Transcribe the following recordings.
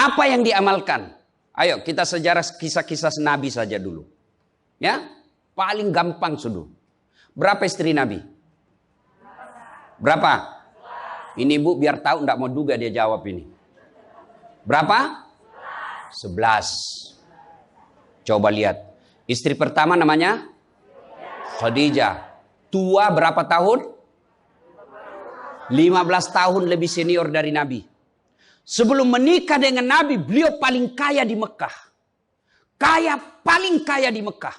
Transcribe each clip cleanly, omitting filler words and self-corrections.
Apa yang diamalkan? Ayo kita sejarah kisah-kisah Nabi saja dulu. Ya, paling gampang sudah. Berapa istri Nabi? Berapa? Ini ibu biar tahu, enggak mau duga dia jawab ini. Berapa? 11. Coba lihat. Istri pertama namanya Khadijah. Tua berapa tahun? 15 tahun lebih senior dari Nabi. Sebelum menikah dengan Nabi, beliau paling kaya di Mekah. Paling kaya di Mekah.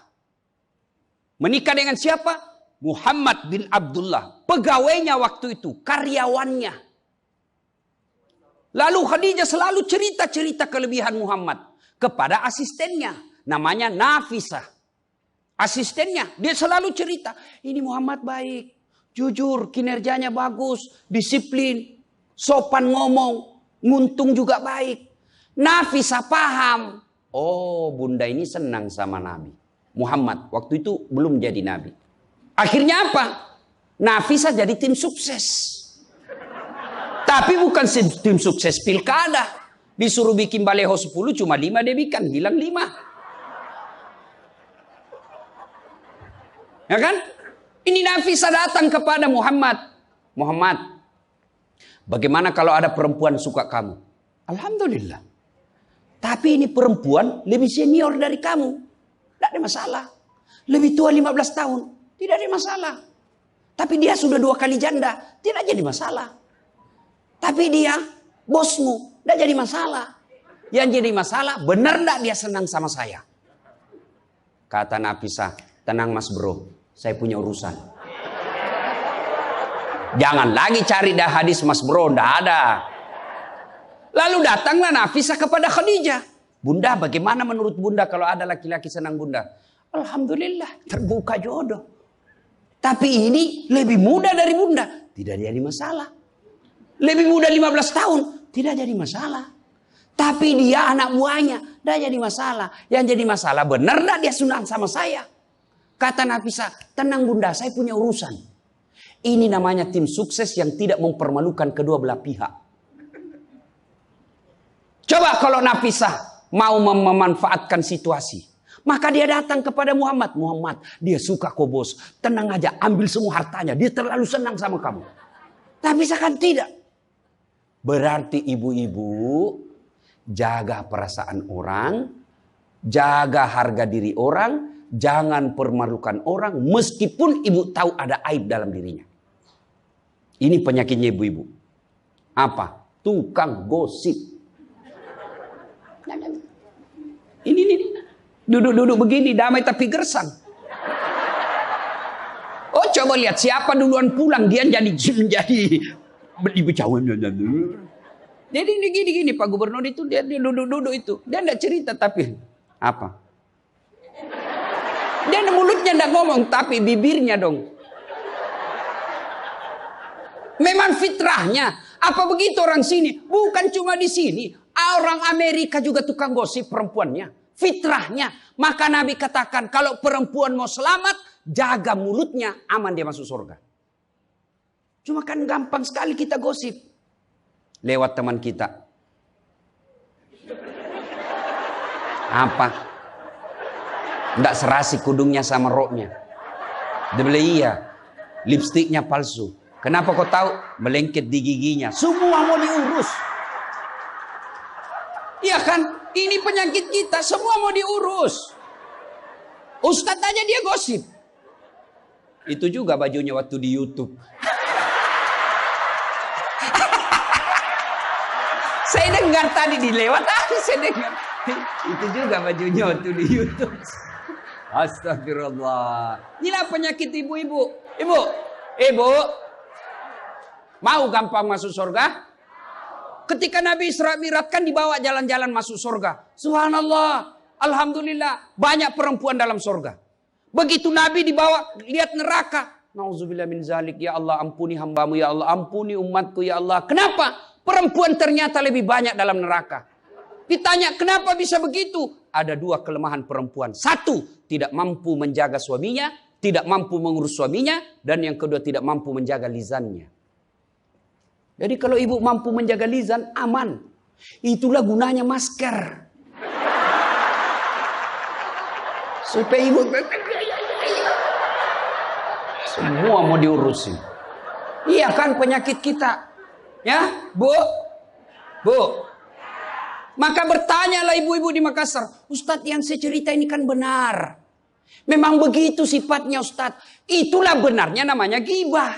Menikah dengan siapa? Muhammad bin Abdullah. Pegawainya waktu itu, karyawannya. Lalu Khadijah selalu cerita-cerita kelebihan Muhammad kepada asistennya. Namanya Nafisah. Asistennya, dia selalu cerita. Ini Muhammad baik, jujur, kinerjanya bagus, disiplin, sopan ngomong. Nguntung juga baik. Nafisah paham. Oh, bunda ini senang sama Nabi. Muhammad waktu itu belum jadi Nabi. Akhirnya apa? Nafisah jadi tim sukses. Tapi bukan tim sukses pilkada. Disuruh bikin baleho 10, cuma 5 dia bikin. Hilang 5. Ya kan? Ini Nafisah datang kepada Muhammad. Muhammad, bagaimana kalau ada perempuan suka kamu? Alhamdulillah. Tapi ini perempuan lebih senior dari kamu. Tidak ada masalah. Lebih tua 15 tahun. Tidak ada masalah. Tapi dia sudah 2 kali janda. Tidak jadi masalah. Tapi dia bosmu. Tidak jadi masalah. Yang jadi masalah, benar tidak dia senang sama saya? Kata Nafisah, tenang mas bro. Saya punya urusan. Jangan lagi cari dah hadis mas bro, ndak ada. Lalu datanglah Nafisah kepada Khadijah. Bunda, bagaimana menurut bunda kalau ada laki-laki senang bunda? Alhamdulillah, terbuka jodoh. Tapi ini lebih muda dari bunda, tidak jadi masalah. Lebih muda 15 tahun, tidak jadi masalah. Tapi dia anak buahnya, tidak jadi masalah. Yang jadi masalah, benar ndak dia senang sama saya? Kata Nafisah, tenang bunda, saya punya urusan. Ini namanya tim sukses yang tidak mempermalukan kedua belah pihak. Coba kalau Nafisah mau memanfaatkan situasi. Maka dia datang kepada Muhammad. Muhammad, dia suka kok bos. Tenang aja, ambil semua hartanya. Dia terlalu senang sama kamu. Nafisah kan tidak. Berarti ibu-ibu jaga perasaan orang. Jaga harga diri orang. Jangan permalukan orang meskipun ibu tahu ada aib dalam dirinya. Ini penyakitnya ibu-ibu. Apa? Tukang gosip. Ini. Duduk-duduk begini damai tapi gersang. Oh coba lihat siapa duluan pulang dia jadi ibu cawan. Jadi gini Pak Gubernur itu dia duduk-duduk itu. Dia enggak cerita tapi apa? Dia mulutnya enggak ngomong tapi bibirnya dong. Memang fitrahnya. Apa begitu orang sini? Bukan cuma di sini. Orang Amerika juga tukang gosip perempuannya. Fitrahnya. Maka Nabi katakan kalau perempuan mau selamat, jaga mulutnya, aman dia masuk surga. Cuma kan gampang sekali kita gosip. Lewat teman kita. Apa? Nggak serasi kudungnya sama roknya. Dia bilang iya. Lipstiknya palsu. Kenapa kau tahu? Melengket di giginya. Semua mau diurus. Iya kan? Ini penyakit kita. Semua mau diurus. Ustadz aja dia gosip. Itu juga bajunya waktu di YouTube. Saya dengar tadi dilewat. Saya dengar. Itu juga bajunya waktu di YouTube. Astagfirullah. Inilah penyakit ibu-ibu. Ibu. Mau gampang masuk surga? Ketika Nabi Isra Mi'raj kan dibawa jalan-jalan masuk surga. Subhanallah. Alhamdulillah. Banyak perempuan dalam surga. Begitu Nabi dibawa lihat neraka. Nauzubillah min zalik. Ya Allah ampuni hambamu. Ya Allah ampuni umatku. Ya Allah. Kenapa? Perempuan ternyata lebih banyak dalam neraka. Ditanya kenapa bisa begitu? Ada 2 kelemahan perempuan. 1, tidak mampu menjaga suaminya. Tidak mampu mengurus suaminya. Dan yang kedua tidak mampu menjaga lisannya. Jadi kalau ibu mampu menjaga lisan, aman. Itulah gunanya masker. Supaya ibu semua mau diurusin. Iya kan penyakit kita. Ya, Bu? Bu. Maka bertanyalah ibu-ibu di Makassar, Ustadz yang saya cerita ini kan benar. Memang begitu sifatnya Ustadz. Itulah benarnya namanya ghibah.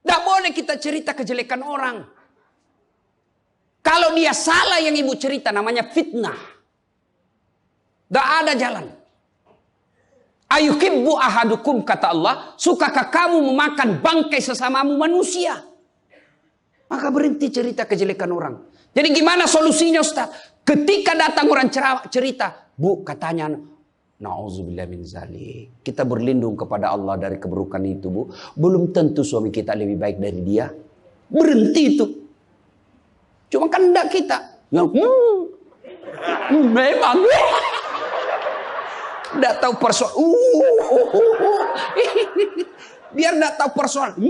Tidak boleh kita cerita kejelekan orang. Kalau dia salah yang ibu cerita namanya fitnah. Tidak ada jalan. Ayuhibbu ahadukum kata Allah, sukakah kamu memakan bangkai sesamamu manusia? Maka berhenti cerita kejelekan orang. Jadi gimana solusinya Ustaz? Ketika datang orang cerita, Bu katanya, na'udzubillah min zalik. Kita berlindung kepada Allah dari keburukan itu, Bu. Belum tentu suami kita lebih baik dari dia. Berhenti itu. Cuma kan enggak kita. Memang. Enggak tahu persoalan. Biar enggak tahu persoalan.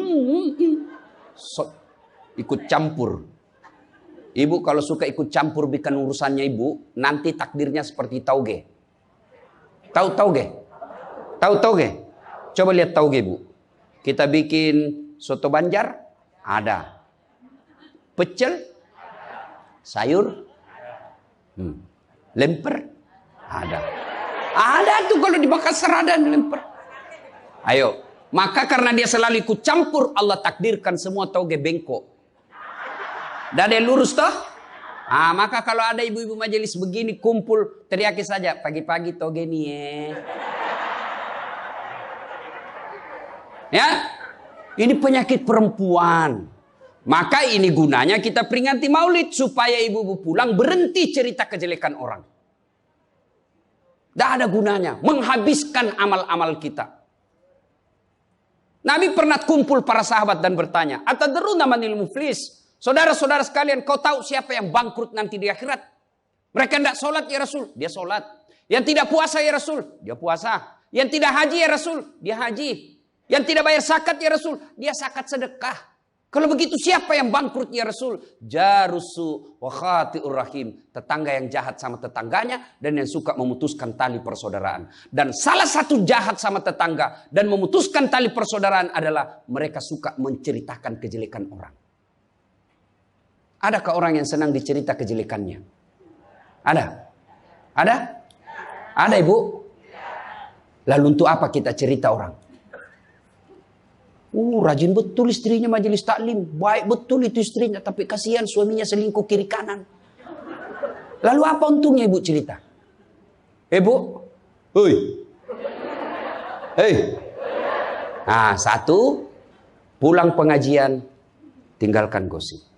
Ikut campur. Ibu kalau suka ikut campur bikin urusannya ibu, nanti takdirnya seperti tauge. Tahu tauge? Tahu tauge? Coba lihat tauge, Bu. Kita bikin soto Banjar, ada. Pecel, sayur, lemper, ada. Ada tuh kalau di Makassar ada lemper. Ayo, maka karena dia selalu ikut campur, Allah takdirkan semua tauge bengkok. Dan ada yang lurus toh? Maka kalau ada ibu-ibu majelis begini kumpul, teriaki saja pagi-pagi toge nih ya. Ini penyakit perempuan. Maka ini gunanya kita peringati Maulid supaya ibu-ibu pulang berhenti cerita kejelekan orang. Tidak ada gunanya, menghabiskan amal-amal kita. Nabi pernah kumpul para sahabat dan bertanya, atadruna manil muflis? Saudara-saudara sekalian, kau tahu siapa yang bangkrut nanti di akhirat? Mereka tidak sholat ya Rasul, dia sholat. Yang tidak puasa ya Rasul, dia puasa. Yang tidak haji ya Rasul, dia haji. Yang tidak bayar zakat ya Rasul, dia zakat sedekah. Kalau begitu siapa yang bangkrut ya Rasul? Jarusu wa khati'ur rahim. Tetangga yang jahat sama tetangganya dan yang suka memutuskan tali persaudaraan. Dan salah satu jahat sama tetangga dan memutuskan tali persaudaraan adalah mereka suka menceritakan kejelekan orang. Adakah orang yang senang dicerita kejelekannya? Ada? Ada? Ada ibu? Lalu untuk apa kita cerita orang? Rajin betul istrinya majelis taklim. Baik betul itu istrinya. Tapi kasihan suaminya selingkuh kiri kanan. Lalu apa untungnya ibu cerita? Bu? Hei. Hei. Satu. Pulang pengajian. Tinggalkan gosip.